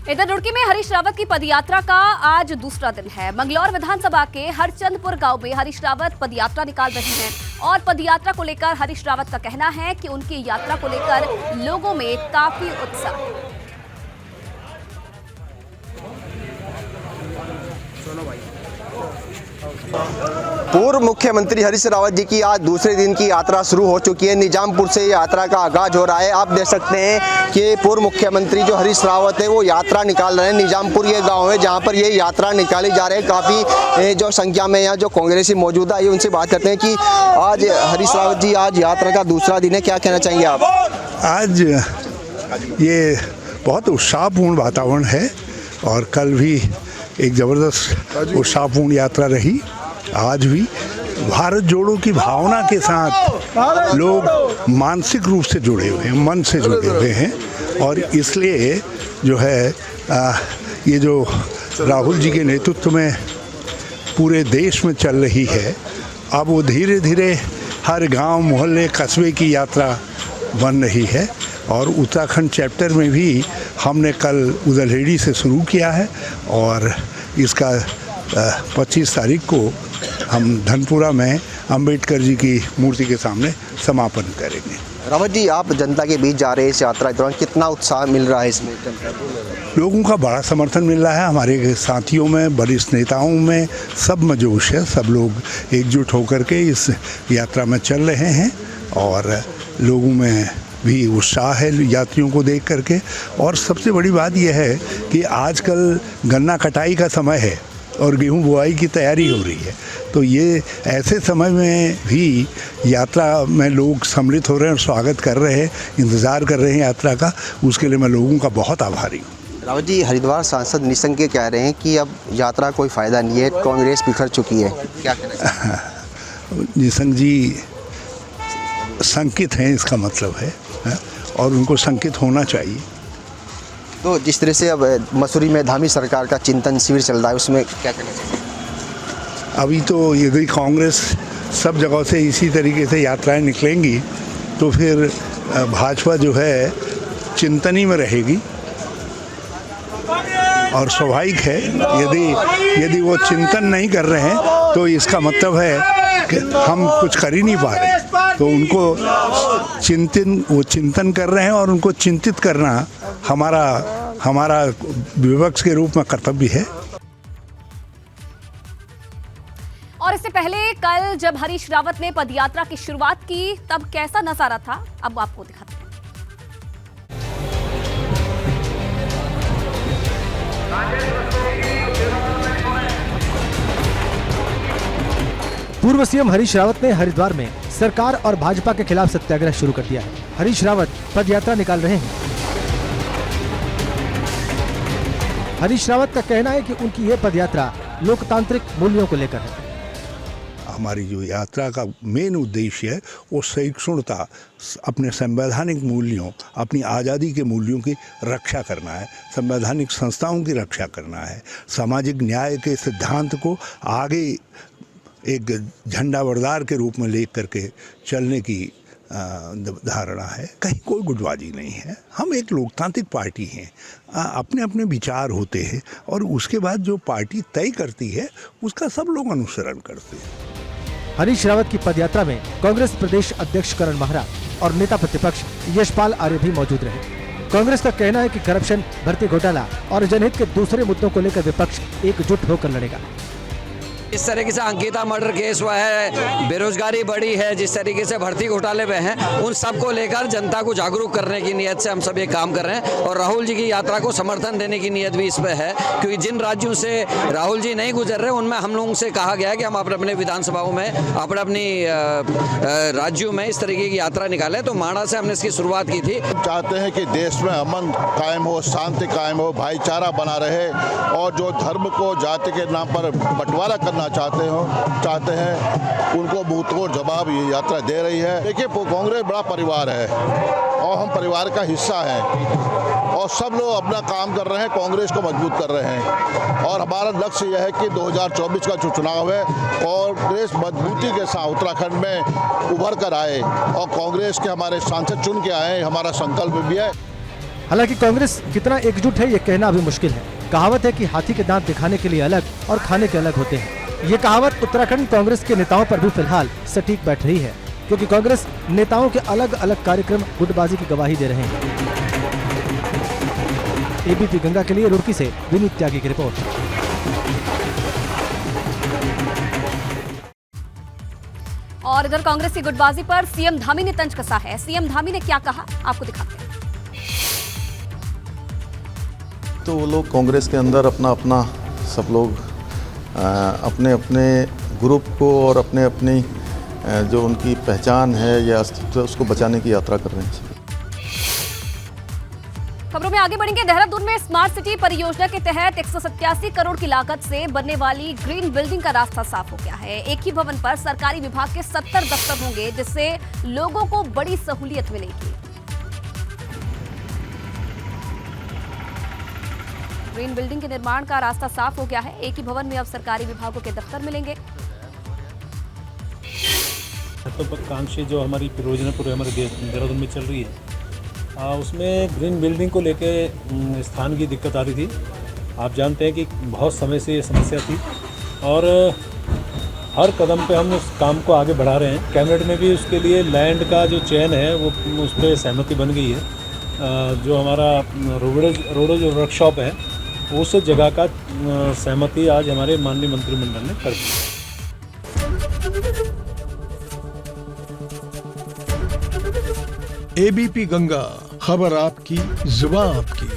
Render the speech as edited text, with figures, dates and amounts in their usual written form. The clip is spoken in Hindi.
इधर रुड़की में हरीश रावत की पदयात्रा का आज दूसरा दिन है। मंगलौर विधानसभा के हरचंदपुर गांव में हरीश रावत पदयात्रा निकाल रहे हैं और पदयात्रा को लेकर हरीश रावत का कहना है कि उनकी यात्रा को लेकर लोगों में काफी उत्साह है। पूर्व मुख्यमंत्री हरीश रावत जी की आज दूसरे दिन की यात्रा शुरू हो चुकी है। निजामपुर से यात्रा का आगाज हो रहा है। आप देख सकते हैं कि पूर्व मुख्यमंत्री जो हरीश रावत है वो यात्रा निकाल रहे हैं। निजामपुर ये गांव है जहां पर ये यात्रा निकाली जा रही है। काफ़ी जो संख्या में यहाँ जो कांग्रेसी मौजूदा है उनसे बात करते हैं कि आज हरीश रावत जी आज यात्रा का दूसरा दिन है, क्या कहना चाहेंगे आप? आज ये बहुत उत्साहपूर्ण वातावरण है और कल भी एक ज़बरदस्त उत्साहपूर्ण यात्रा रही। आज भी भारत जोड़ो की भावना के साथ लोग मानसिक रूप से जुड़े हुए हैं, मन से जुड़े हुए हैं और इसलिए जो है ये जो राहुल जी के नेतृत्व में पूरे देश में चल रही है, अब वो धीरे धीरे हर गांव, मोहल्ले, कस्बे की यात्रा बन रही है। और उत्तराखंड चैप्टर में भी हमने कल उदलहेड़ी से शुरू किया है और इसका 25 तारीख को हम धनपुरा में अंबेडकर जी की मूर्ति के सामने समापन करेंगे। रावत जी, आप जनता के बीच जा रहे हैं इस यात्रा के दौरान, कितना उत्साह मिल रहा है इसमें? लोगों का बड़ा समर्थन मिल रहा है। हमारे साथियों में, वरिष्ठ नेताओं में सब में जोश है। सब लोग एकजुट होकर के इस यात्रा में चल रहे हैं और लोगों में भी उत्साह है यात्रियों को देख करके। और सबसे बड़ी बात यह है कि आजकल गन्ना कटाई का समय है और गेहूं बुआई की तैयारी हो रही है, तो ये ऐसे समय में भी यात्रा में लोग सम्मिलित हो रहे हैं और स्वागत कर रहे हैं, इंतज़ार कर रहे हैं यात्रा का। उसके लिए मैं लोगों का बहुत आभारी हूँ। रावत जी, हरिद्वार सांसद निशंक के कह रहे हैं कि अब यात्रा कोई फ़ायदा नहीं है, कांग्रेस बिखर चुकी है, क्या कहना? निशंक जी संकित हैं, इसका मतलब है और उनको संकित होना चाहिए। तो जिस तरह से अब मसूरी में धामी सरकार का चिंतन शिविर चल रहा है, उसमें क्या कहना चाहिए? अभी तो यदि कांग्रेस सब जगह से इसी तरीके से यात्राएं निकलेंगी तो फिर भाजपा जो है चिंतनी में रहेगी और स्वाभाविक है यदि वो चिंतन नहीं कर रहे हैं तो इसका मतलब है कि हम कुछ कर ही नहीं पा रहे। तो उनको चिंतन कर रहे हैं और उनको चिंतित करना हमारा विपक्ष के रूप में कर्तव्य है। और इससे पहले कल जब हरीश रावत ने पदयात्रा की शुरुआत की तब कैसा नजारा था, अब आपको दिखाते हैं। पूर्व सीएम हरीश रावत ने हरिद्वार में सरकार और भाजपा के खिलाफ सत्याग्रह शुरू कर दिया है। हरीश रावत पदयात्रा निकाल रहे हैं। हरीश रावत का कहना है कि उनकी ये पदयात्रा लोकतांत्रिक मूल्यों को लेकर है। हमारी जो यात्रा का मेन उद्देश्य है वो सहिष्णुता, अपने संवैधानिक मूल्यों, अपनी आज़ादी के मूल्यों की रक्षा करना है, संवैधानिक संस्थाओं की रक्षा करना है, सामाजिक न्याय के सिद्धांत को आगे एक झंडाबरदार के रूप में ले करके चलने की धारणा है। कहीं कोई गुटबाजी नहीं है। हम एक लोकतांत्रिक पार्टी हैं, अपने अपने विचार होते हैं और उसके बाद जो पार्टी तय करती है उसका सब लोग अनुसरण करते हैं। हरीश रावत की पदयात्रा में कांग्रेस प्रदेश अध्यक्ष करण माहरा और नेता प्रतिपक्ष यशपाल आर्य भी मौजूद रहे। कांग्रेस का कहना है कि करप्शन, भर्ती घोटाला और जनहित के दूसरे मुद्दों को लेकर विपक्ष एकजुट होकर लड़ेगा। इस तरीके से अंकिता मर्डर केस हुआ है, बेरोजगारी बढ़ी है, जिस तरीके से भर्ती घोटाले में हैं, उन सब को लेकर जनता को जागरूक करने की नियत से हम सब ये काम कर रहे हैं और राहुल जी की यात्रा को समर्थन देने की नियत भी इसमें है। क्योंकि जिन राज्यों से राहुल जी नहीं गुजर रहे उनमें हम लोगों से कहा गया है कि हम अपने विधानसभाओं में अपनी राज्यों में इस तरीके की यात्रा निकालें। तो माणा से हमने इसकी शुरुआत की थी। चाहते हैं कि देश में अमन कायम हो, शांति कायम हो, भाईचारा बना रहे और जो धर्म को जाति के नाम पर बंटवारा करना चाहते हैं उनको मुंहतोड़ जवाब ये यात्रा दे रही है। देखिए, कांग्रेस बड़ा परिवार है और हम परिवार का हिस्सा हैं और सब लोग अपना काम कर रहे हैं, कांग्रेस को मजबूत कर रहे हैं और हमारा लक्ष्य यह है कि 2024 का जो चुनाव है कांग्रेस मजबूती के साथ उत्तराखंड में उभर कर आए और कांग्रेस के हमारे सांसद चुन के आए, हमारा संकल्प भी है। हालांकि कांग्रेस कितना एकजुट है ये कहना अभी मुश्किल है। कहावत है कि हाथी के दांत दिखाने के लिए अलग और खाने के अलग होते हैं। ये कहावत उत्तराखंड कांग्रेस के नेताओं पर भी फिलहाल सटीक बैठ रही है, क्योंकि कांग्रेस नेताओं के अलग अलग कार्यक्रम गुटबाजी की गवाही दे रहे हैं। एबीपी गंगा के लिए रुड़की से विनीत त्यागी की रिपोर्ट। और इधर कांग्रेस की गुटबाजी पर सीएम धामी ने तंज कसा है। सीएम धामी ने क्या कहा, आपको दिखाते हैं। तो वो लोग कांग्रेस के अंदर अपना अपना सब लोग अपने अपने ग्रुप को और अपने अपनी जो उनकी पहचान है या अस्तित्व है उसको बचाने की यात्रा कर रहे हैं। खबरों में आगे बढ़ेंगे। देहरादून में स्मार्ट सिटी परियोजना के तहत 187 करोड़ की लागत से बनने वाली ग्रीन बिल्डिंग का रास्ता साफ हो गया है। एक ही भवन पर सरकारी विभाग के 70 दफ्तर होंगे, जिससे लोगों को बड़ी सहूलियत मिलेगी। ग्रीन बिल्डिंग के निर्माण का रास्ता साफ हो गया है। एक ही भवन में अब सरकारी विभागों के दफ्तर मिलेंगे। महत्वाकांक्षी जो हमारी परियोजना पूरे हमारे देहरादून में चल रही है, उसमें ग्रीन बिल्डिंग को लेके स्थान की दिक्कत आ रही थी। आप जानते हैं कि बहुत समय से ये समस्या थी और हर कदम पे हम उस काम को आगे बढ़ा रहे हैं। कैबिनेट में भी उसके लिए लैंड का जो चयन है वो उस पर सहमति बन गई है। जो हमारा रोडेज वर्कशॉप है उस जगह का सहमति आज हमारे माननीय मंत्रिमंडल ने कर दी। एबीपी गंगा, खबर आपकी, जुबान आपकी।